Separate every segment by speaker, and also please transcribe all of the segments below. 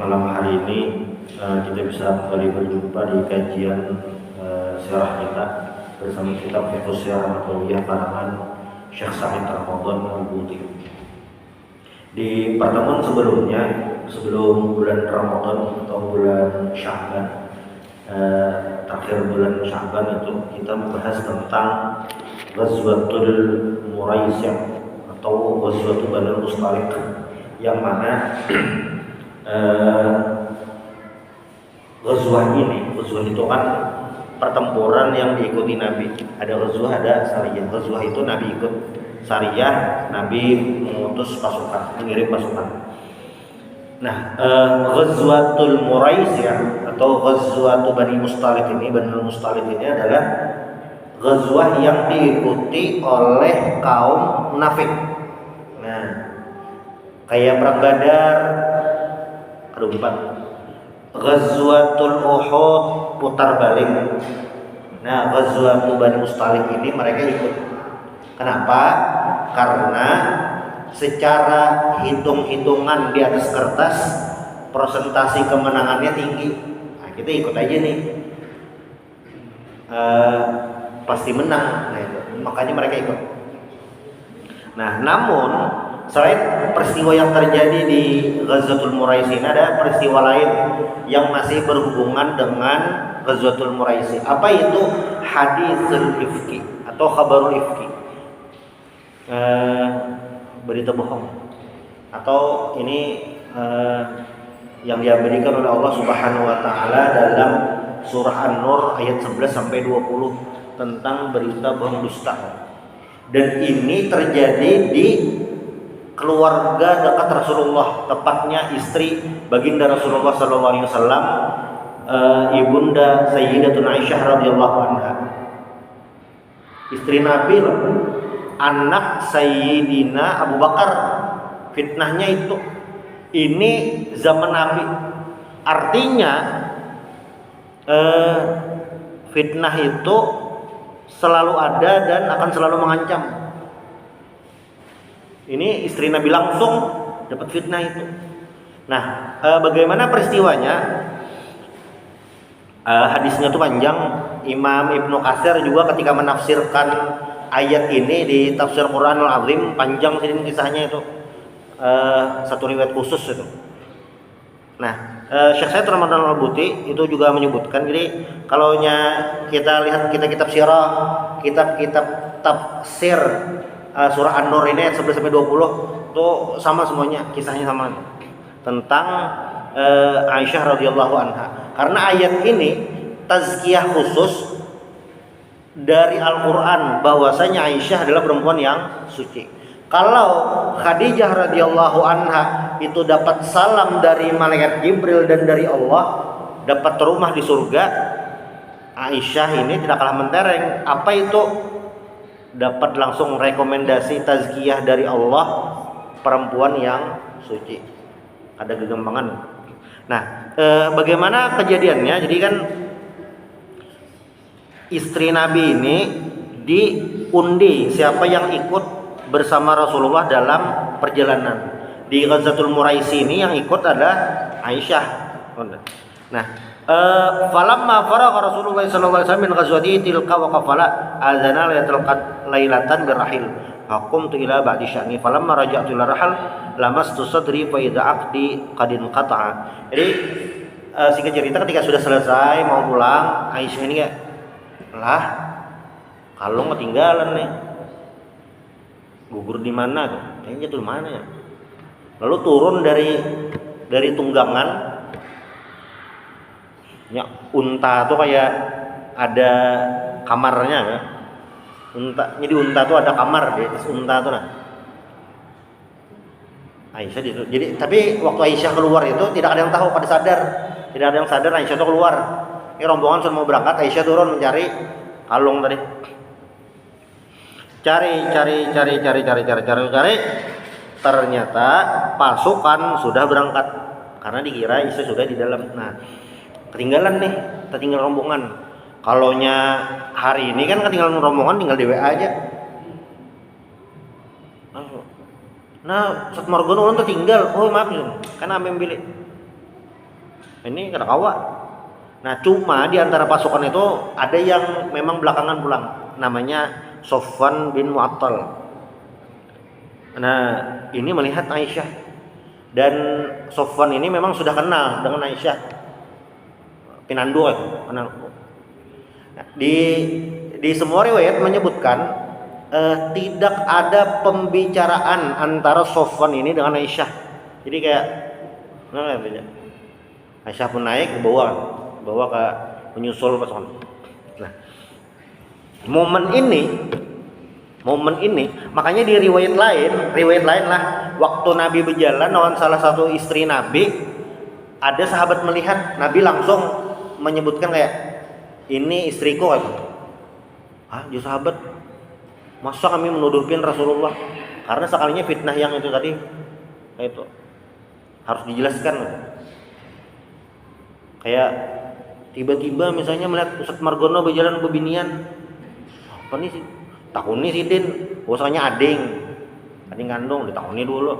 Speaker 1: malam hari ini kita bisa kembali berjumpa di kajian sirah kita bersama kitab Fiqh Sirah Nabawiyah karangan Syekh Sa'id Ramadan Al-Buti. Di pertemuan sebelumnya, sebelum bulan Ramadan atau bulan Sya'ban, akhir bulan Sya'ban itu kita membahas tentang Ghazwatul Muraisiyah atau Ghazwatul Banul Mustaliq, yang mana ghazwah itu kan pertempuran yang diikuti Nabi. Ada ghazwah, ada sariyah. Ghazwah itu Nabi ikut, sariyah Nabi mengutus pasukan, mengirim pasukan. Nah, Ghazwatul Muraisiyah atau Ghazwatul Bani Mustaliq ini, Banul Mustaliq ini adalah ghazwah yang diikuti oleh kaum munafik. Nah, kayak perang Badar, keempat Ghazwatul Uhud, putar balik. Nah, Ghazwatul Bani Mustaliq ini mereka ikut. Kenapa? Karena secara hitung-hitungan di atas kertas persentase kemenangannya tinggi. Nah, kita ikut aja nih, pasti menang. Nah, itu. Makanya mereka ikut. Nah, namun selain peristiwa yang terjadi di Ghazwatul Muraisi, ada peristiwa lain yang masih berhubungan dengan Ghazwatul Muraisi. Apa itu? Haditsul ifki atau khabarul ifki, berita bohong, atau ini yang diberikan oleh Allah Subhanahu wa taala dalam surah An-Nur ayat 11 sampai 20 tentang berita bohong dusta. Dan ini terjadi di keluarga dekat Rasulullah, tepatnya istri baginda Rasulullah SAW, ibunda Sayyidatuna Aisyah radhiyallahu anha, istri Nabi, anak Sayyidina Abu Bakar. Fitnahnya itu, ini zaman Nabi. Artinya fitnah itu selalu ada dan akan selalu mengancam. Ini istri Nabi langsung dapat fitnah itu. Nah, bagaimana peristiwanya? Hadisnya itu panjang. Imam Ibnu Katsir juga ketika menafsirkan ayat ini di tafsir Quranul Azim, panjang sini kisahnya itu. Satu riwayat khusus itu. Nah, Syekh Sa'id Ramadan Al-Buti itu juga menyebutkan, jadi kalau kita lihat kitab sirah, kitab-kitab tafsir surah An-Nur ini ayat 11 sampai 20 itu sama semuanya, kisahnya sama tentang Aisyah radhiyallahu anha. Karena ayat ini tazkiyah khusus dari Al-Qur'an bahwasanya Aisyah adalah perempuan yang suci. Kalau Khadijah radhiyallahu anha itu dapat salam dari malaikat Jibril dan dari Allah, dapat rumah di surga, Aisyah ini tidak kalah mentereng. Apa itu? Dapat langsung rekomendasi tazkiyah dari Allah, perempuan yang suci. Ada kegampangan. Nah, bagaimana kejadiannya? Jadi kan istri Nabi ini diundi siapa yang ikut bersama Rasulullah dalam perjalanan. Di Ghazwatul Muraisi ini yang ikut adalah Aisyah. Nah, falamma faragha Rasulullah sallallahu alaihi wasallam min ghazwati tilka wa qafala azana lailatan birrahil faqumtu ila ba'di sya'ni falamma raja'tu ila rahal lamastu sadri fa idza aqdi qad inqata'a. Jadi singkat cerita, ketika sudah selesai mau pulang, Aisyah ini kayak, lah kalung ketinggalan nih, gugur di mana tuh, kayaknya jatuh di mana ya. Lalu turun dari tunggangan, ya, unta tuh kayak ada kamarnya ya. Jadi unta tuh ada kamar di atas unta tuh. Nah, Aisyah itu. Jadi tapi waktu Aisyah keluar itu tidak ada yang tahu, pada sadar. Tidak ada yang sadar Aisyah itu keluar. Ini rombongan sudah mau berangkat, Aisyah turun mencari kalung tadi. Cari. Ternyata pasukan sudah berangkat karena dikira Aisyah sudah di dalam. Nah, ketinggalan nih, tertinggal rombongan. Kalaunya hari ini kan ketinggalan rombongan, tinggal di WA aja. Nah, Ustaz Margono orang tertinggal. Oh maaf, kan ambil bilik. Ini kada kawa. Nah, cuma di antara pasukan itu ada yang memang belakangan pulang, namanya Sofwan bin Mu'attal. Nah, ini melihat Aisyah, dan Sofwan ini memang sudah kenal dengan Aisyah, pinandu kan, kenal. Nah, di semua riwayat menyebutkan tidak ada pembicaraan antara Sofwan ini dengan Aisyah. Jadi kayak Aisyah pun naik ke bawah ke menyusul pasukan. Nah, momen ini makanya di riwayat lain lah, waktu Nabi berjalan lawan salah satu istri Nabi, ada sahabat melihat Nabi langsung menyebutkan kayak, ini istriku kan. Jadi sahabat, masa kami menuduhkan Rasulullah? Karena sekalinya fitnah yang itu tadi, kayak itu harus dijelaskan. Kayak tiba-tiba misalnya melihat Ustadz Margono berjalan bebinian, apa nih sih? Takuni sidin, usahanya ading kandung, ditakuni dulu.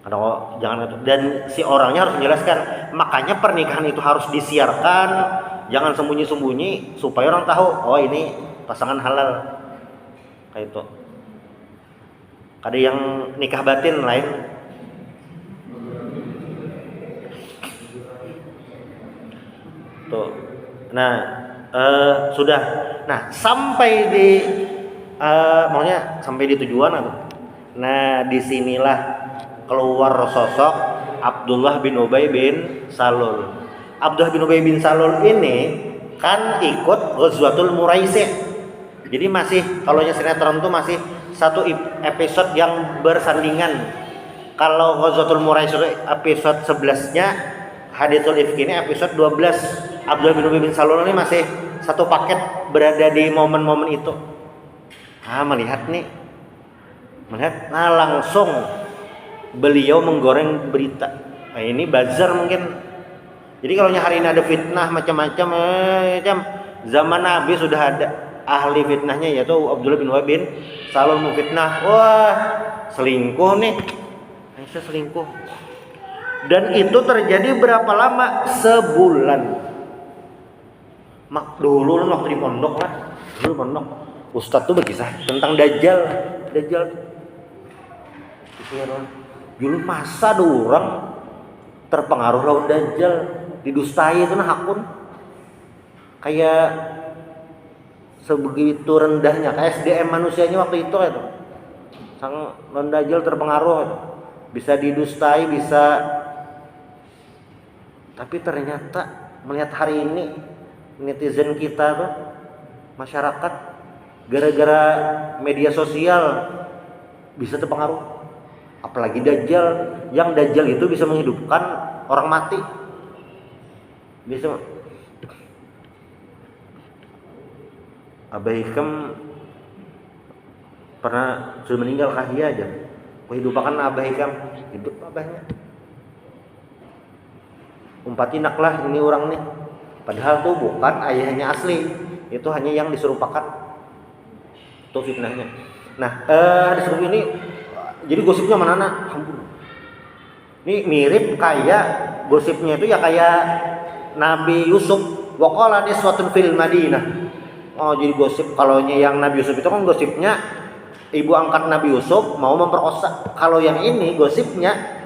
Speaker 1: Ada kok, jangan itu. Dan si orangnya harus menjelaskan. Makanya pernikahan itu harus disiarkan, jangan sembunyi-sembunyi supaya orang tahu, oh ini pasangan halal. Kayak itu. Ada yang nikah batin lain. Tuh. Nah, sudah. Nah, sampai di maunya sampai di tujuan atau. Nah, disinilah keluar sosok Abdullah bin Ubay bin Salul. Abdullah bin Ubay bin Salul ini kan ikut Ghazwatul Muraisih. Jadi masih, kalau sinetron itu masih satu episode yang bersandingan. Kalau Ghazwatul Muraisih episode 11-nya, Hadithul Ifk ini episode 12. Abdullah bin Ubay bin Salul ini masih satu paket, berada di momen-momen itu. Melihat, nah langsung beliau menggoreng berita. Nah, ini bazar mungkin. Jadi kalau hari ini ada fitnah macam-macam, zaman Nabi sudah ada ahli fitnahnya, yaitu Abdullah bin Ubay bin Salul memfitnah. Wah, selingkuh nih, Aisyah selingkuh. Dan itu terjadi berapa lama? Sebulan. Dulu waktu di pondok lah, Ustadz tuh berkisah tentang Dajjal. Dulu masa ada orang terpengaruh lawan Dajjal, didustai itu hakun. Kayak sebegitu rendahnya, kayak SDM manusianya waktu itu itu. Sang lawan Dajjal terpengaruh itu. Bisa didustai, bisa. Tapi ternyata melihat hari ini netizen kita tuh, masyarakat, gara-gara media sosial bisa terpengaruh. Apalagi Dajjal, yang Dajjal itu bisa menghidupkan orang mati. Bisa. Abah Hikam pernah sudah meninggal kahia aja. Kehidupan Abah Hikam, hidup abahnya. Umpatinak lah ini orang nih. Padahal tuh bukan ayahnya asli, itu hanya yang diserupakan. Itu fitnahnya. Nah, disebut ini, jadi gosipnya mana? Ini mirip kayak gosipnya itu ya kayak Nabi Yusuf. Waqala niswatun fil Madinah. Oh, jadi gosip kalau yang Nabi Yusuf itu kan gosipnya ibu angkat Nabi Yusuf mau memperkosa. Kalau yang ini gosipnya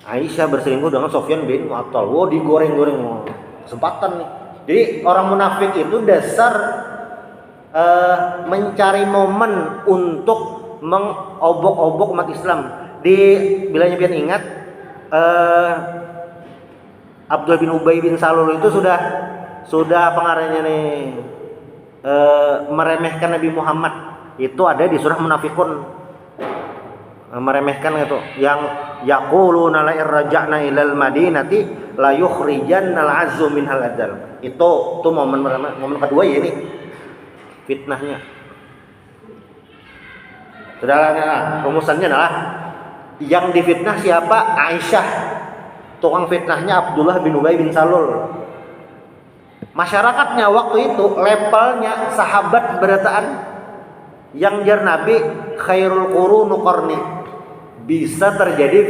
Speaker 1: Aisyah berselingkuh dengan Sofyan bin Mu'attal. Wow, digoreng-goreng. Kesempatan nih. Jadi orang munafik itu dasar mencari momen untuk mengobok-obok umat Islam. Bilanya pian ingat, Abdullah bin Ubay bin Salul itu sudah pengarangnya nih, meremehkan Nabi Muhammad. Itu ada di surah Munafikun. Meremehkan itu, yang yaquluna la irja'na ilal madinati la yukhrijanna al-'azzu minhal adzal. Itu momen kedua ya ini fitnahnya. Sederhananya rumusannya adalah yang difitnah siapa? Aisyah. Tukang fitnahnya Abdullah bin Ubay bin Salul. Masyarakatnya waktu itu levelnya sahabat berataan yang jar Nabi khairul qurunu qarni. Bisa terjadi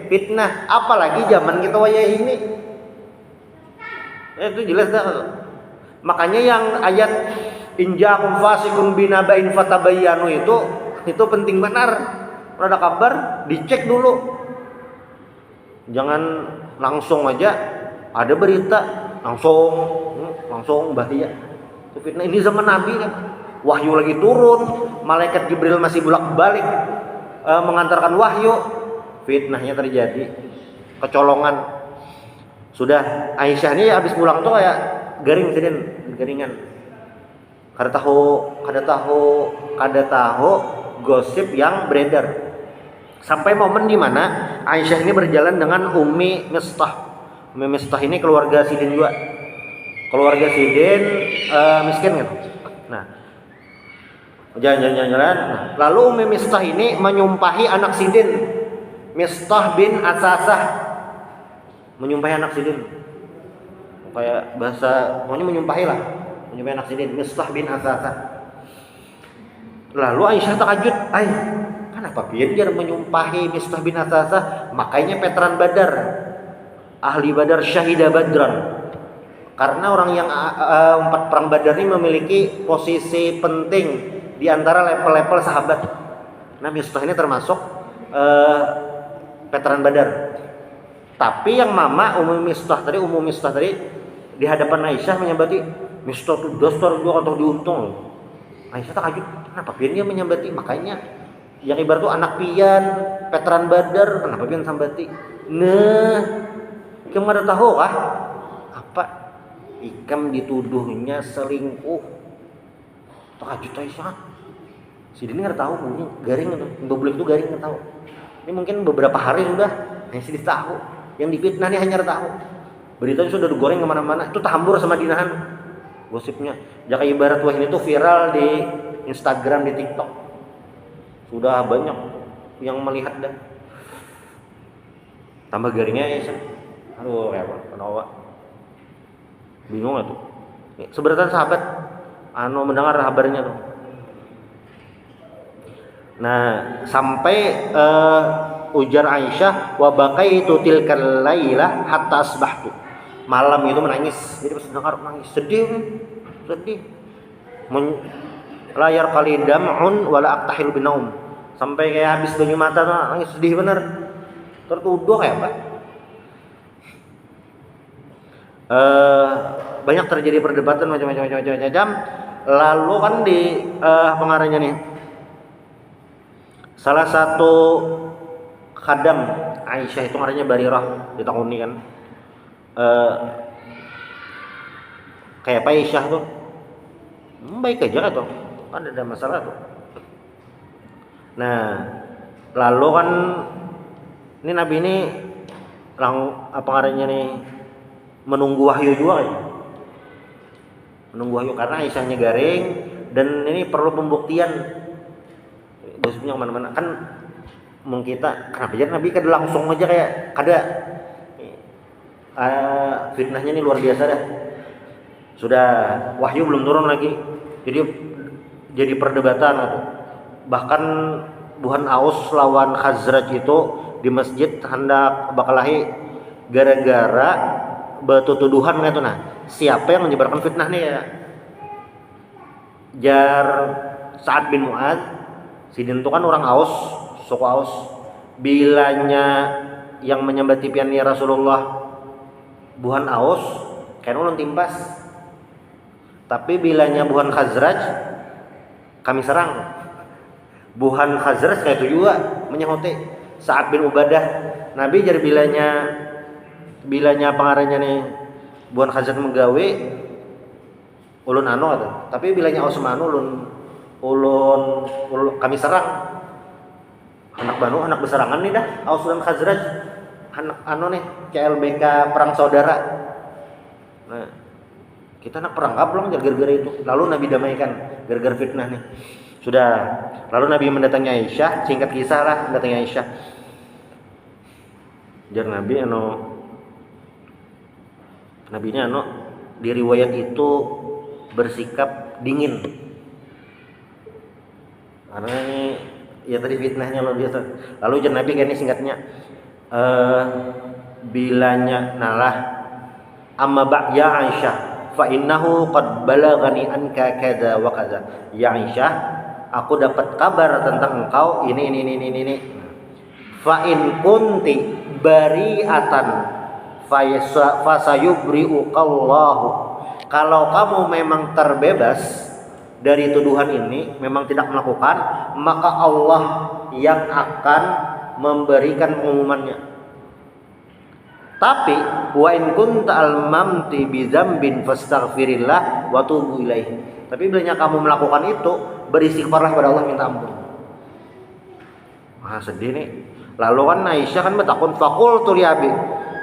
Speaker 1: fitnah, apalagi zaman kita waya ini. Itu jelas dah. Makanya yang ayat inja'akum fasiqun binaba'in fatabayyanu itu penting benar. Kalau ada kabar dicek dulu. Jangan langsung aja ada berita langsung bahaya. Itu fitnah. Ini zaman Nabi kan. Wahyu lagi turun, malaikat Jibril masih bolak-balik mengantarkan wahyu. Fitnahnya terjadi. Kecolongan. Sudah Aisyah ini habis pulang tuh kayak garingan. Kada tahu gosip yang beredar. Sampai momen di mana Aisyah ini berjalan dengan Ummi Mistah. Ummi Mistah ini keluarga Sidin juga. Keluarga Sidin miskin kan. Nah, jalan-jalan. Nah, lalu Ummi Mistah ini menyumpahi anak Sidin, Mistah bin Asasah. Menyumpahi anak Sidin. Kayak bahasa pokoknya menyumpahi anak Sidin, Mistah bin Asasah. Lalu Aisyah terkejut, kenapa dia menyumpahi Mistah bin Asasah? Makanya veteran Badar, ahli Badar, syahida Badran. Karena orang yang empat perang Badar ini memiliki posisi penting di antara level-level sahabat. Nah, Mistah ini termasuk veteran Badar. Tapi yang mama Ummu Mistah tadi di hadapan Aisyah menyambati, Mistah tuh dasar juga atau diuntung. Aisyah terkejut, kenapa dia menyambati? Makanya yang ibarat tuh anak pian, veteran Badar, kenapa pian sambati? Nah, kamu ada tahu kah? Apa? Ikam dituduhnya selingkuh. Terkejut Aisyah. Si Dini nggak tahu, mungkin garing itu, Mbak itu garing nggak tahu. Ini mungkin beberapa hari sudah, Aisyah tahu. Yang difitnah ini hanya tahu. Beritanya sudah digoreng kemana-mana, itu tahambur sama dinahan. Gosipnya, jaka ibarat wah ini tuh viral di Instagram, di TikTok. Sudah banyak yang melihat dah. Tambah garingnya ya, aduh kenapa? Bingung tuh. Sebenarnya sahabat mendengar kabarnya tuh. Nah, sampai ujar Aisyah, wa baqaitu tilkal laila hatta asbahtu. Malam itu menangis. Jadi pas dengar nangis, sedih. Layar kali dam'un wala aqtahil binaum. Sampai kayak habis banyu mata nangis, sedih bener. Tertuduh kayak Pak. Banyak terjadi perdebatan macam-macam. Lalu kan di pengarangnya nih, salah satu khadam Aisyah itu namanya Barirah di tahun ini kan, kayak Pak Aisyah tuh baik aja tuh, kan ada masalah tuh. Nah, lalu kan ini Nabi ini pengarangnya nih menunggu wahyu juga kan? Menunggu wahyu karena Aisyahnya garing dan ini perlu pembuktian. Gosipnya kemana-mana kan, kita kenapa jadi Nabi kada langsung aja kayak kada fitnahnya ini luar biasa dah. Sudah wahyu belum turun lagi, jadi perdebatan gitu. Bahkan Buhan Aus lawan Khazraj itu di masjid hendak bakalahi gara-gara betuduhan gitu. Nah, siapa yang menyebarkan fitnah nih ya? Jar Sa'ad bin Mu'adz. Sidin itu kan orang Aus, suku Aus. Bilanya yang menyembati pian ya Rasulullah Buhan Aus, kan ulun timpas. Tapi bilanya Buhan Khazraj, kami serang. Buhan Khazraj kayak itu juga menyahote Sa'ad bin Ubadah. Nabi jar bilanya pengarangnya nih Buhan Khazraj menggawe ulun atau. Tapi bilanya Aus manu ulun kami serang. Anak berserangan nih dah Aus dan Khazraj. Anak nih CLBK perang saudara. Nah, kita nak perang belum gara-gara itu. Lalu Nabi damaikan gara-gara fitnah nih. Sudah. Lalu Nabi mendatangi Aisyah, singkat kisah lah mendatangi Aisyah. Jar Nabi Nabinya di riwayat itu bersikap dingin. Karena ini ya tadi fitnahnya luar biasa. Lalu jar Nabi kan ini singkatnya bilanya nalah Amma ya Aisyah, fa innahu qad balaghani anka kadza wa kadza. Ya Aisyah, aku dapat kabar tentang engkau ini. Fa in kunti bari'atan fasayubri'ukallahu. Kalau kamu memang terbebas dari tuduhan ini, memang tidak melakukan, maka Allah yang akan memberikan pengumumannya. Tapi wa in kunta almamti bi dzambin fastaghfirillah wa tubu ilaihi. Tapi bila kamu melakukan itu, beristighfarlah kepada Allah, minta ampun. Sedih nih. Lalu kan Aisyah kan bertakun, faqultu li abi.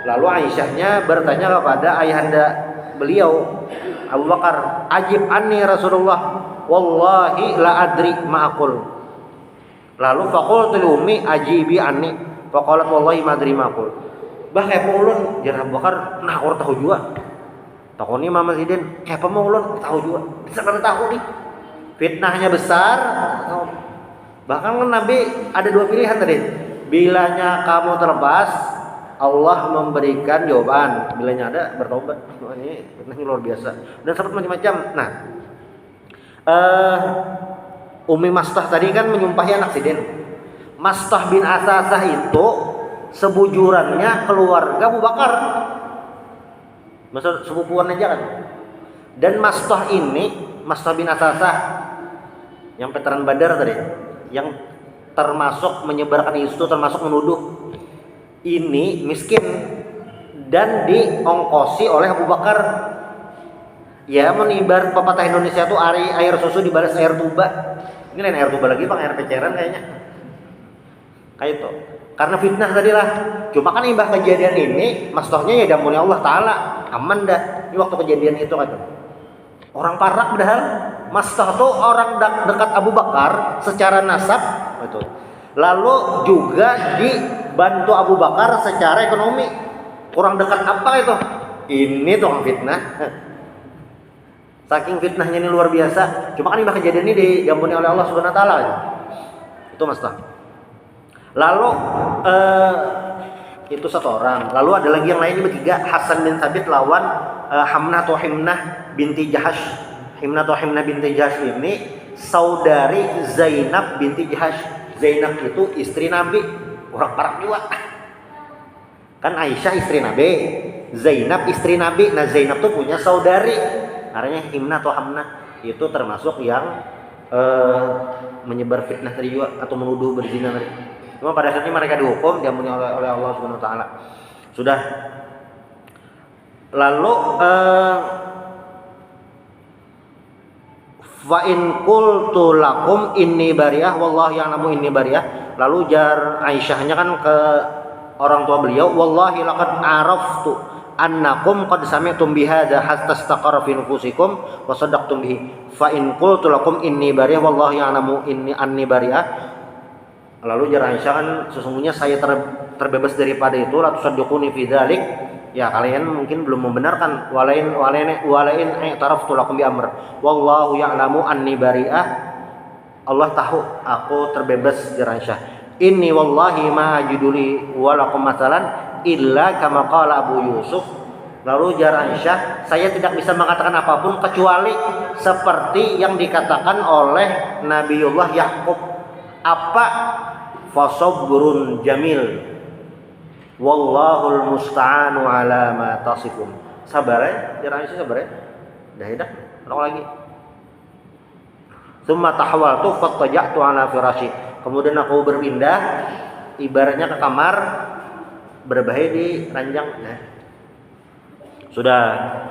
Speaker 1: Lalu Aisyahnya bertanya kepada ayahanda beliau Abu Bakar, ajib anni Rasulullah, wallahi la adri ma aqul. Lalu faqultu li ummi ajibi anni, faqalat wallahi ma adri ma aqul. Bah kayak ulun jar Abu Bakar, nah orang tahu juga. Takoni Mama Sidin, kayak ulun tahu juga. Bisa kan tahu nih. Fitnahnya besar. Bahkan kan Nabi ada dua pilihan tadi. Bilanya kamu terlepas, Allah memberikan jawaban. Bilanya ada, bertobat. Ini fitnahnya luar biasa. Dan seperti macam-macam. Nah, Umi Mastah tadi kan menyumpahi anak Sidin. Mastah bin Asasah itu sebujurannya keluarga Abu Bakar, maksud sepupuan aja kan. Dan Mastah ini, Mastah bin Asasah yang veteran Badar tadi, yang termasuk menyebarkan isu, termasuk menuduh, ini miskin dan diongkosi oleh Abu Bakar. Ya, menibar pepatah Indonesia itu air susu dibalas air tuba. Ini lain air tuba lagi bang, air peceran kayaknya. Kayak itu. Karena fitnah tadi lah. Cuma kan imbah kejadian ini, maksudnya ya dampuni Allah Ta'ala, aman dah. Ini waktu kejadian itu kan. Orang parak padahal. Mastah tuh orang dekat Abu Bakar secara nasab. Betul. Lalu juga dibantu Abu Bakar secara ekonomi. Kurang dekat apa itu? Ini tuh fitnah. Saking fitnahnya ini luar biasa. Cuma kan imbah kejadian ini diampuni oleh Allah Subhanahu Wa Ta'ala. Itu Mastah. Lalu itu satu orang. Lalu ada lagi yang lain, bertiga. Hasan bin Thabit lawan Hamnah atau Himnah binti Jahash. Himnah atau Himnah binti Jahash ini saudari Zainab binti Jahash. Zainab itu istri Nabi. Orang parak juga. Kan Aisyah istri Nabi, Zainab istri Nabi. Nah Zainab tuh punya saudari, namanya Himnah atau Hamnah. Itu termasuk yang menyebar fitnah tadi juga, atau menuduh berzina tadi. Cuma pada akhirnya mereka dihukum, diampuni oleh Allah Subhanahu Wa Ta'ala. Sudah. Lalu fa in qultu lakum inni bariyah wallahi ya'lamu inni bariyah. Lalu jar Aisyahnya kan ke orang tua beliau, wallahi laqad araftu annakum qad sami'tum bihadza hatta istaqarra fi nufusikum wa saddaqtum bihi. Fa in qultu lakum inni bariyah wallahi ya'lamu inni anni bariyah. Lalu jar Aisyah kan, sesungguhnya saya terbebas daripada itu, la tusaddiquni fi dzalik. Ya kalian mungkin belum membenarkan. Walain i'taraftu lakum bi amr wallahu ya'lamu anni bari'ah. Allah tahu aku terbebas, jar Aisyah. Inni wallahi ma ajiduli wa lakum masalan illa kama qala Abu Yusuf. Lalu jar Aisyah, saya tidak bisa mengatakan apapun kecuali seperti yang dikatakan oleh Nabiullah Yakub. Apa? Fasabrun jamil wallahul musta'anu ala ma tasifun. Sabar ya, jar Aisyah sabar ya. Dah ulang lagi. Summa tahawaltu fattaja'tu ala firashi. Kemudian aku berpindah, ibaratnya ke kamar, berbahay di ranjang. Nah. Sudah.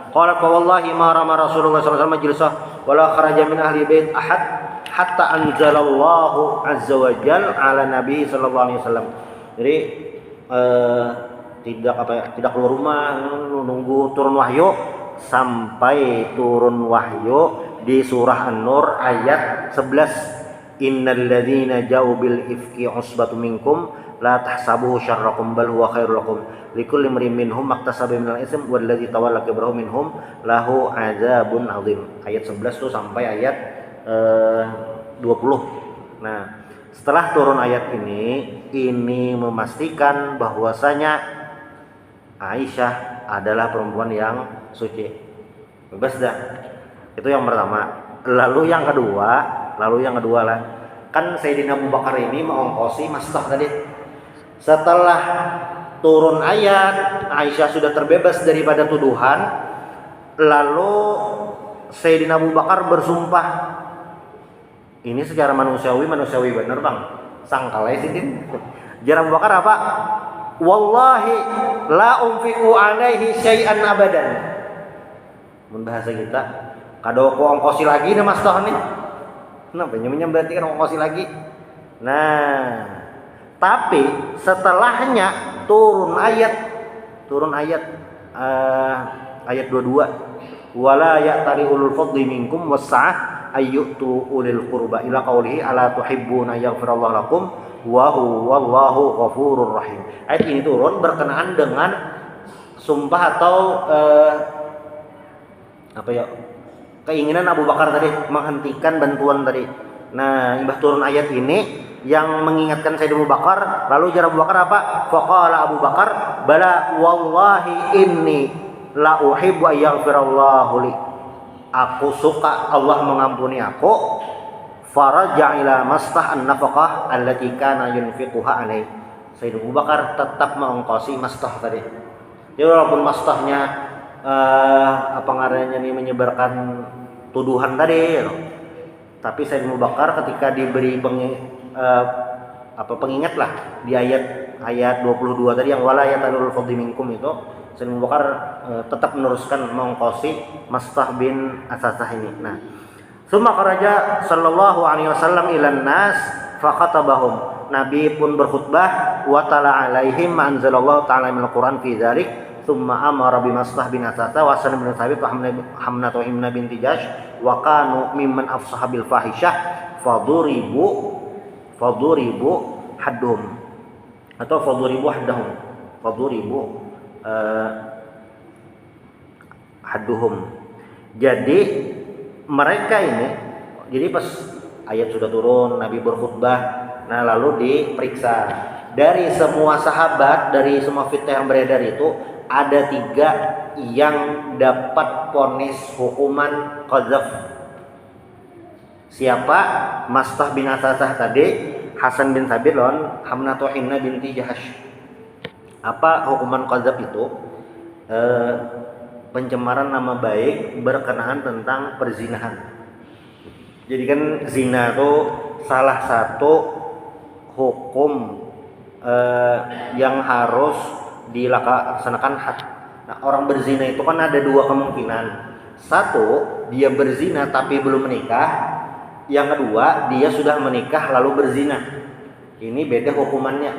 Speaker 1: Qala wallahi ma rama Rasulullah sallallahu alaihi wasallam majlisah wala kharaja min ahli bait ahad hatta anzalallahu azza wa jalla ala nabi sallallahu alaihi wasallam. Jadi tidak keluar rumah, nunggu turun wahyu sampai turun wahyu di surah An-Nur ayat 11. Innal ladzina ja'u bil ifki usbatun minkum la tahsabuhu syarrakum bal huwa khairul lakum likulli imrin minhum maktasaba minal ism wal ladzi tawalla kibrahu minhum lahu adzabun adzim. Ayat 11 tuh sampai ayat 20. Nah, setelah turun ayat ini memastikan bahwasanya Aisyah adalah perempuan yang suci. Bebas dah. Itu yang pertama. Lalu yang kedua lah. Kan Sayyidina Abu Bakar ini mengongkosi Mastah tadi. Setelah turun ayat, Aisyah sudah terbebas daripada tuduhan. Lalu Sayyidina Abu Bakar bersumpah. Ini secara manusiawi bener bang. Sangkalai sih din. Sejarah Abu Bakar apa? Wallahi la unfiqu alaihi syai'an abadan. Mun bahasa kita, kado ko ongkosi lagi nih Mastah nih. Kenapa nyem berarti kan ongkosi lagi. Nah, tapi setelahnya turun ayat ayat 22. Wala ya'tali ulul fadli minkum was'ah ayyutu ulil qurba ila qaulihi ala tuhibbuna yaghfirallahu lakum wa huwallahu ghafurur rahim. Ayat ini turun berkenaan dengan sumpah atau keinginan Abu Bakar tadi menghentikan bantuan tadi. Nah, imbah turun ayat ini yang mengingatkan Sayyidina Abu Bakar, lalu ujar Abu Bakar apa? Faqala Abu Bakar, bala wallahi inni la uhibbu ayaghfirallahu li. Aku suka Allah mengampuni aku. Faraja ila Mastah an-nafaqah allati kana yunfiquha alaihi. Sayyidina Abu Bakar tetap mengongkosi Mastah tadi. Jadi walaupun Mastahnya menyebarkan tuduhan tadi, tapi Sayyidina Abu Bakar ketika diberi pengingat lah di ayat 22 tadi yang wala yatalul fadli minkum itu, Sayyidina Abu Bakar tetap meneruskan mengongkosi Mastah bin Asasah ini. Nah, summa kharaja sallallahu alaihi wasallam ilan nas faqatabahum. Nabi pun berkhutbah wa tala alaihim ma anzalallahu ta'ala minal Qur'an fi dzalik. Summa amara bi Mastah bin Asasah wa Hasan bin Thabit wa Hamnatu Himna binti Jahsh wa kanu mimman afsaha bil fahishah faduribu haddum atau faduribu hadduhum. Jadi mereka ini, jadi pas ayat sudah turun, Nabi berkhutbah, nah lalu diperiksa dari semua sahabat, dari semua fitnah yang beredar itu ada 3 yang dapat vonis hukuman qadzaf. Siapa? Mastah bin Asasah tadi, Hasan bin Thabit lawan Hamnatu Himna binti Jahsh. Apa hukuman qadzaf itu? Pencemaran nama baik berkenaan tentang perzinahan. Jadi kan zina itu salah satu hukum yang harus dilaksanakan had. Nah, orang berzina itu kan ada 2 kemungkinan. Satu, dia berzina tapi belum menikah. Yang kedua, dia sudah menikah lalu berzina. Ini beda hukumannya.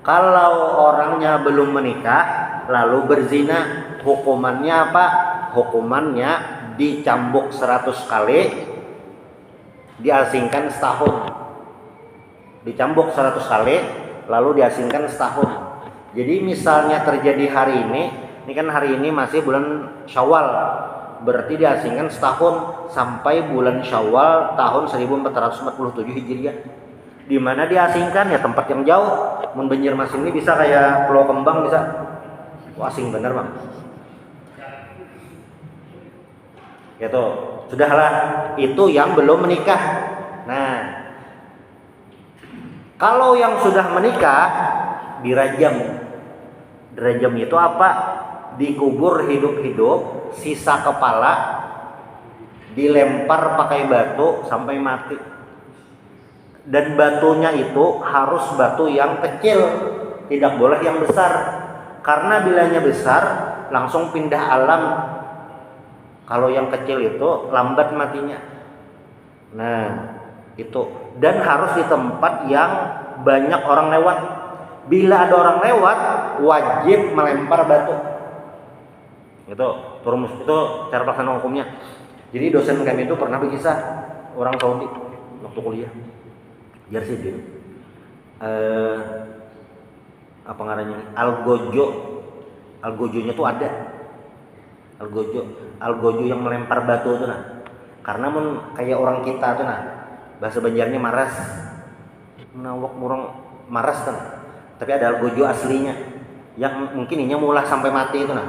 Speaker 1: Kalau orangnya belum menikah lalu berzina, hukumannya apa? Hukumannya dicambuk 100 kali, diasingkan setahun. Dicambuk 100 kali lalu diasingkan setahun. Jadi misalnya terjadi hari ini kan hari ini masih bulan Syawal, berarti diasingkan setahun sampai bulan Syawal tahun 1447 Hijriah. Di mana diasingkan? Ya tempat yang jauh. Mun Banjarmasin ini bisa kayak Pulau Kembang bisa. Wah, asing bener bang. Gitu. Sudahlah, itu yang belum menikah. Nah, kalau yang sudah menikah dirajam. Dirajam itu apa? Dikubur hidup-hidup, sisa kepala dilempar pakai batu sampai mati. Dan batunya itu harus batu yang kecil, tidak boleh yang besar. Karena bilanya besar langsung pindah alam. Kalau yang kecil itu lambat matinya. Nah, itu. Dan harus di tempat yang banyak orang lewat. Bila ada orang lewat, wajib melempar batu. Itu rumus, itu cara pelaksanaan hukumnya. Jadi dosen kami itu pernah berkisah orang Saudi waktu kuliah. Jarsidin. Apa ngarannya? Algojonya tuh ada. Algojo yang melempar batu tuh nah. Karena kayak orang kita tuh nah. Bahasa Banjarnya maras. Nawak orang maras kan. Tapi ada algojo aslinya. yang mungkin ini mulah sampai mati itu nah.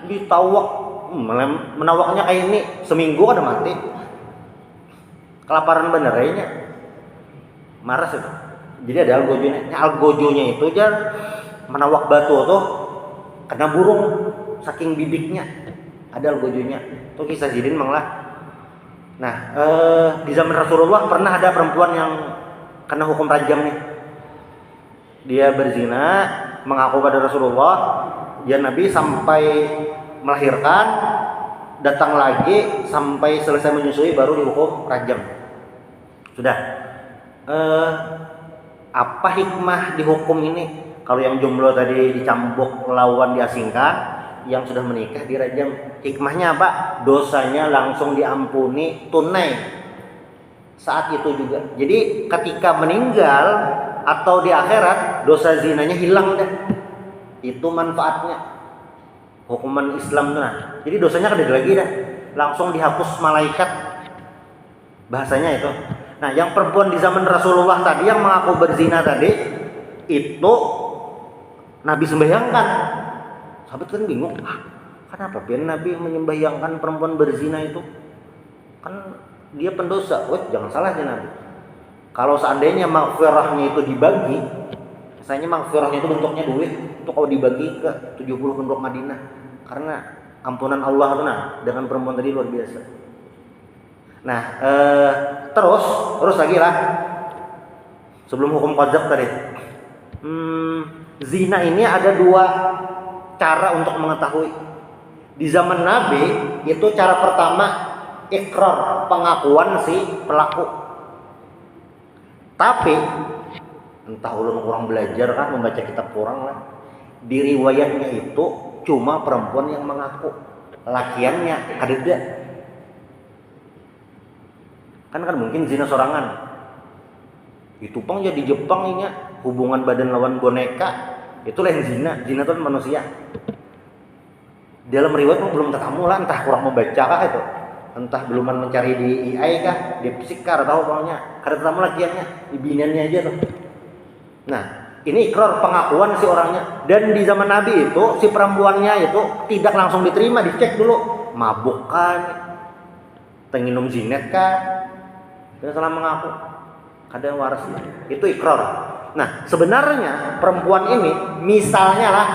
Speaker 1: Ditawak, menawaknya kayak ini seminggu ada mati. Kelaparan bener kayaknya. Marah itu. Jadi ada algojonya. Algojonya itu jar menawak batu tuh kena burung saking bibiknya. Ada algojonya. Itu kisah Zidin manglah. Nah, di zaman Rasulullah pernah ada perempuan yang kena hukum rajam nih. Dia berzina, mengaku pada Rasulullah, dia Nabi sampai melahirkan, datang lagi sampai selesai menyusui baru dihukum rajam. Sudah. Apa hikmah dihukum ini? Kalau yang jomblo tadi dicambuk lawan diasingkan, yang sudah menikah dirajam. Hikmahnya apa? Dosanya langsung diampuni tunai saat itu juga. Jadi ketika meninggal atau di akhirat dosa zinanya hilang deh. Itu manfaatnya hukuman Islam tuh. Nah. Jadi dosanya kada lagi dah. Langsung dihapus malaikat. Bahasanya itu. Nah, yang perempuan di zaman Rasulullah tadi yang mengaku berzina tadi itu Nabi sembahyangkan. Sahabat kan bingung, kenapa biar Nabi menyembahyangkan perempuan berzina itu? Kan dia pendosa. Wah, jangan salah ya Nabi. Kalau seandainya maghfirahnya itu dibagi, misalnya maghfirahnya itu bentuknya duit, itu kalau dibagi ke 70 penduduk Madinah, karena ampunan Allah itu nah dengan perempuan tadi luar biasa. Nah, terus lagi lah. Sebelum hukum qadzaf tadi, zina ini ada dua cara untuk mengetahui. Di zaman Nabi itu cara pertama ikrar, pengakuan si pelaku. Tapi entah ulun kurang belajar kan membaca kitab kurang lah. Di riwayatnya itu cuma perempuan yang mengaku, lakiannya ada. Kan mungkin zina sorangan. Itu pang jadi Jepang ini hubungan badan lawan boneka. Itulah yang zina itu kan manusia. Dalam riwayat belum ketemu lah, entah kurang membaca kah itu, entah belum mencari di AI kah, di psikar tahu pokoknya, kada ketemu lakiannya, ibinannya aja tuh. Nah, ini ikrar pengakuan si orangnya. Dan di zaman Nabi itu si perempuannya itu tidak langsung diterima, dicek dulu, mabuk kan, penginum zinet kan, dan salah mengaku, kadang waras itu ikrar. Nah, sebenarnya perempuan ini misalnya lah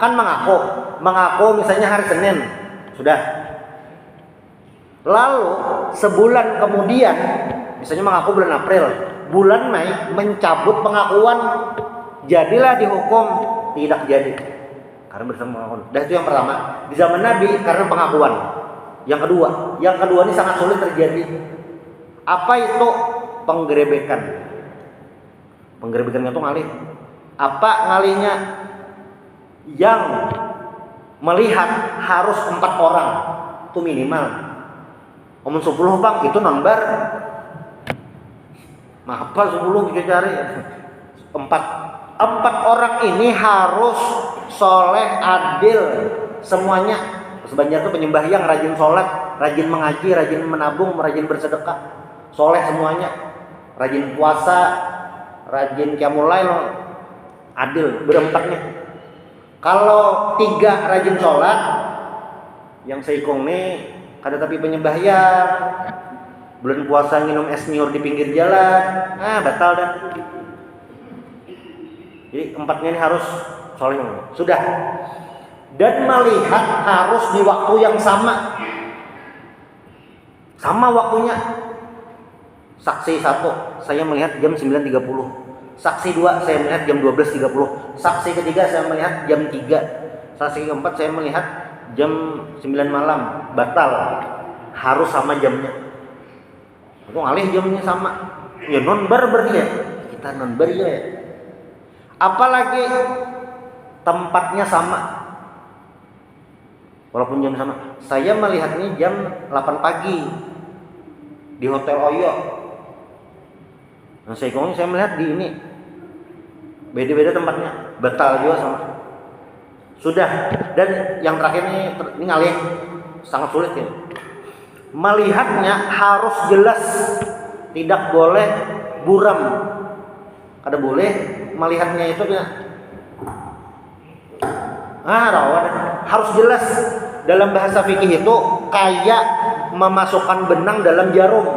Speaker 1: kan mengaku misalnya hari Senin sudah. Lalu sebulan kemudian misalnya mengaku bulan April, bulan Mei mencabut pengakuan, jadilah dihukum tidak jadi karena bersama pengakuan. Dan itu yang pertama di zaman Nabi karena pengakuan. Yang kedua ini sangat sulit terjadi. Apa itu? Penggerebekan. Penggerebekannya itu ngalih. Apa ngalihnya? Yang melihat harus 4 orang itu minimal. Omong 10 bang itu nomor. Apa 10 kita cari? 4 orang ini harus soleh, adil semuanya. Sebanyak itu penyembah yang rajin sholat, rajin mengaji, rajin menabung, rajin bersedekah, soleh semuanya, rajin puasa, rajin qiyamul lail, adil berempatnya. Kalau 3 rajin sholat, yang seikong nih kada tapi penyembahyang, bulan puasa minum es niur di pinggir jalan, batal dah. Jadi 4-nya ini harus soleh sudah. Dan melihat harus di waktu yang sama waktunya. Saksi 1 saya melihat jam 9.30, saksi 2 saya melihat jam 12.30, saksi ketiga saya melihat jam 3, saksi keempat saya melihat jam 9 malam. Batal, harus sama jamnya. Aku ngalih jamnya sama ya, non-bar berarti ya, kita non-bar ya. Apalagi tempatnya sama, walaupun jam sama. Saya melihatnya jam 8 pagi di Hotel Oyo. Nah, saya melihat di ini beda-beda tempatnya, batal juga sama. Sudah. Dan yang terakhir ini ngalih sangat sulit ya. Melihatnya harus jelas, tidak boleh buram. Kada boleh melihatnya itu ya Rawan harus jelas. Dalam bahasa fikih itu kayak memasukkan benang dalam jarum.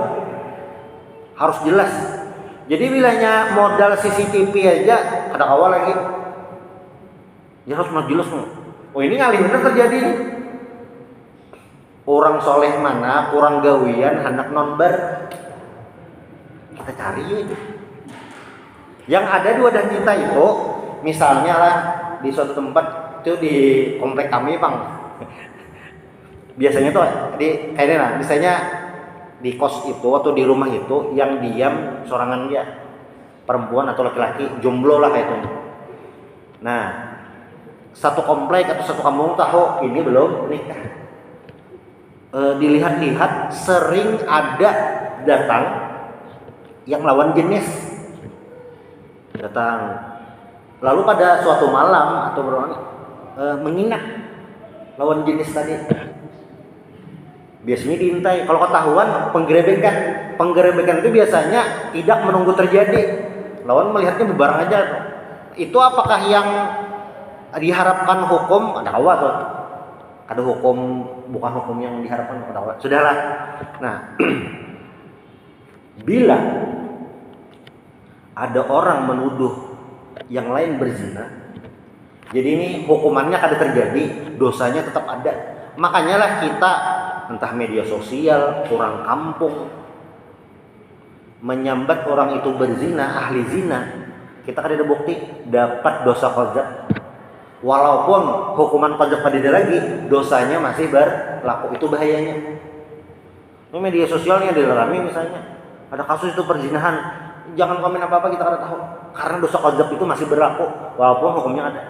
Speaker 1: Harus jelas. Jadi bilanya modal CCTV aja ada awal lagi. Ya harus jelas. Oh ini kali bener terjadi nih. Orang soleh mana kurang gawian hendak nonbar. Kita cari ya. Yang ada di wadah kita itu, misalnya lah di suatu tempat itu di komplek kami Bang. Biasanya tuh di kayaknya lah, misalnya di kos itu atau di rumah itu yang diam sorangan dia, perempuan atau laki-laki, jomblo lah kayak itu. Nah, satu komplek atau satu kampung tahu ini belum nikah. Dilihat-lihat sering ada datang yang lawan jenis datang. Lalu pada suatu malam atau menginap lawan jenis tadi. Biasanya diintai. Kalau ketahuan penggerebekan itu biasanya tidak menunggu terjadi. Lawan melihatnya bebarang aja. Itu apakah yang diharapkan hukum? Ada awal tuh. Ada hukum, bukan hukum yang diharapkan ada awal. Sudahlah. Nah, bila ada orang menuduh yang lain berzina, jadi ini hukumannya kada terjadi, dosanya tetap ada. Makanya lah kita entah media sosial, orang kampung menyambat orang itu berzina, ahli zina, kita kan ada bukti dapat dosa qadzaf. Walaupun hukuman qadzaf ada lagi, dosanya masih berlaku. Itu bahayanya. Ini media sosialnya dilarang misalnya ada kasus itu perzinahan, jangan komen apa-apa, kita kada tahu karena dosa qadzaf itu masih berlaku walaupun hukumnya ada.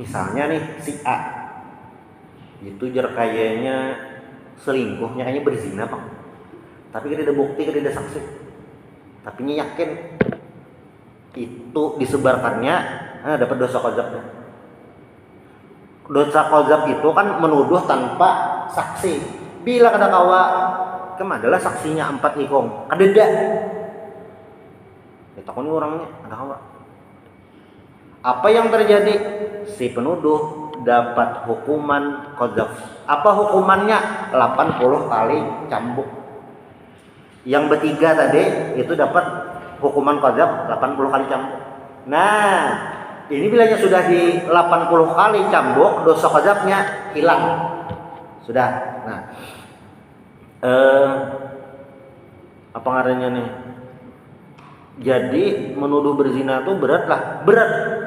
Speaker 1: Misalnya nih si A itu kayaknya selingkuhnya, kayaknya berzina Bang, tapi kita ada bukti, kita ada saksi, tapi yakin itu disebarkannya dapat dosa qadzafnya. Dosa qadzaf itu kan menuduh tanpa saksi. Bila kada kawa adalah saksinya 4 ikong kadeda ya takoni orangnya ada kawa. Apa yang terjadi? Si penuduh dapat hukuman qadzaf. Apa hukumannya? 80 kali cambuk. Yang bertiga tadi itu dapat hukuman qadzaf 80 kali cambuk. Nah, ini bilanya sudah di 80 kali cambuk, dosa qadzafnya hilang. Sudah. Nah, apa ngarannya nih? Jadi menuduh berzina itu berat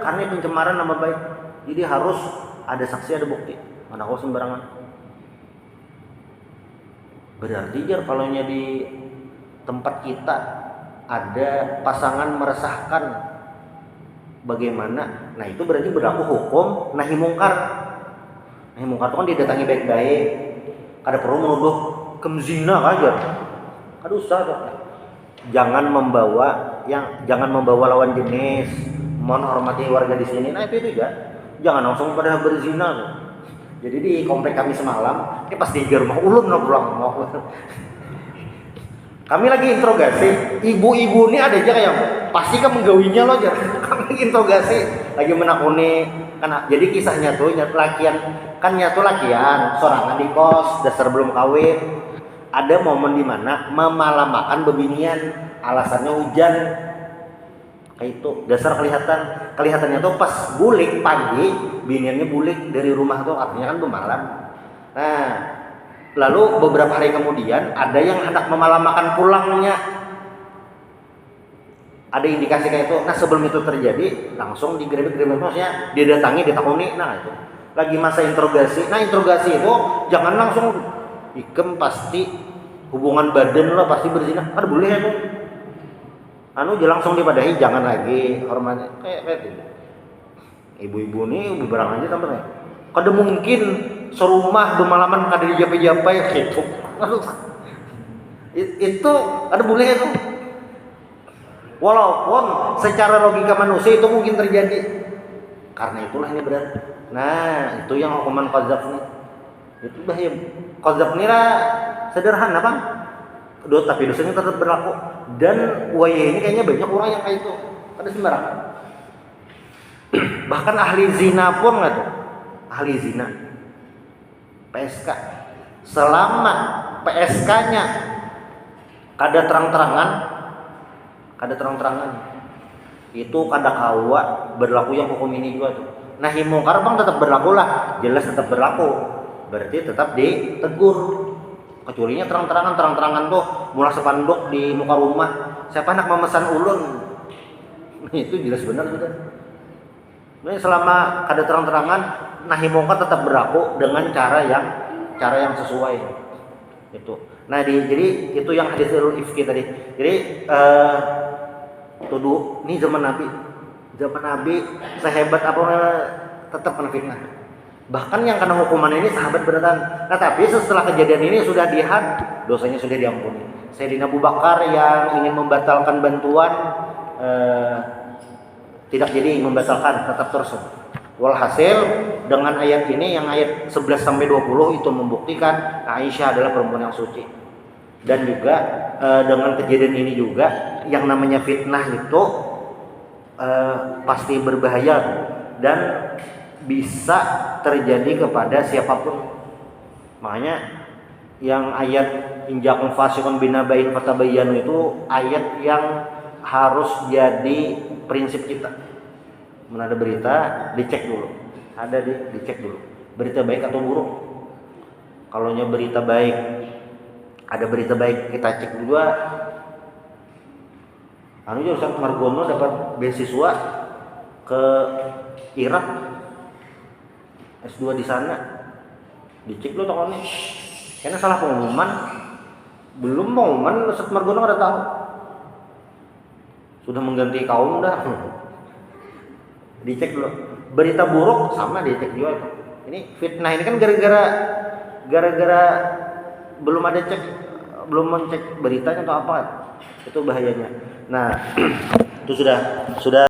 Speaker 1: karena pencemaran nama baik. Jadi harus ada saksi, ada bukti. Mana kau sembarangan. Berarti kalau di tempat kita ada pasangan meresahkan, bagaimana? Nah itu berarti berlaku hukum nahi mungkar. Nahi mungkar itu kan didatangi baik-baik. Kada perlu menuduh kemzina aja. Kada usah tuh. Jangan membawa lawan jenis, mohon hormati warga di sini. Nah itu juga. Jangan langsung pada berzina tuh. Jadi di komplek kami semalam, pasti di rumah ulun pulang mau. Kami lagi interogasi, ibu-ibu ini ada aja kayak pasti kan menggawinya loh aja. Kami interogasi, lagi menakuni karena jadi kisahnya tuh lakian sorangan di kos, dasar belum kawin. Ada momen di mana memalamakan bebinian, alasannya hujan. Kayak itu, dasar kelihatannya tuh pas bulik pagi, biniannya bulik dari rumah tuh artinya kan tuh malam. Nah, lalu beberapa hari kemudian ada yang hendak memalamakan pulangnya. Ada indikasi kayak itu. Nah, sebelum itu terjadi, langsung digerebek maksudnya didatangi, ditakuni. Nah, itu lagi masa interogasi. Nah, interogasi itu jangan langsung ikem pasti hubungan badan lo pasti berzina. Kan boleh itu. Langsung dipadahi, jangan lagi hormatnya kayak gitu. Ibu-ibu nih beberang aja tampaknya. Kada mungkin serumah bermalaman kada dijapai-japai gitu. Itu ada boleh itu. Walaupun secara logika manusia itu mungkin terjadi. Karena itulah ini berat. Nah, itu yang hukuman qadzaf nih. Itu bahaya. Qadzaf ini sederhana Bang. Tapi dosanya tetap berlaku. Dan waya ini kayaknya banyak orang yang kayak itu. Ada sembarangan. Bahkan ahli zina pun nggak tuh. ahli zina. PSK. Selama PSK-nya kada terang-terangan itu kada kawa berlaku yang hukum ini juga tuh. Nahi mungkar bang tetap berlaku lah, jelas tetap berlaku. Berarti tetap ditegur. Kecualinya terang-terangan tuh mulai sepanduk di muka rumah, siapa nak memesan ulun. Itu jelas benar gitu. Nah, selama kada terang-terangan nahi mungkar tetap berlaku dengan cara yang sesuai. Itu. Nah, jadi itu yang hadisul ifki tadi. Jadi tuduh ini zaman Nabi sehebat apa tetap kena fitnah. Bahkan yang kena hukuman ini sahabat beneran. Nah, tapi setelah kejadian ini sudah dihad, dosanya sudah diampuni. Sayyidina Abu Bakar yang ingin membatalkan bantuan tidak jadi membatalkan, tetap terus. Walhasil dengan ayat ini yang ayat 11 sampai 20 itu membuktikan Aisyah adalah perempuan yang suci. Dan juga dengan kejadian ini juga yang namanya fitnah itu pasti berbahaya dan bisa terjadi kepada siapapun. Makanya yang ayat injakum fasiqun binabain fatabayyanu itu ayat yang harus jadi prinsip kita. Mana ada berita dicek dulu. Dicek dulu. Berita baik atau buruk. Kalau berita baik, ada berita baik kita cek dulu. Ustaz Margono dapat beasiswa ke Irak, S2 di sana. Dicek dulu tokonya. Karena salah pengumuman. Belum pengumuman Ustaz Margono ada tahu. Sudah mengganti kaum dah. Dicek dulu. Berita buruk sama dicek juga. Ini fitnah ini kan gara-gara belum mencek beritanya atau apa. Itu bahayanya. Nah, itu sudah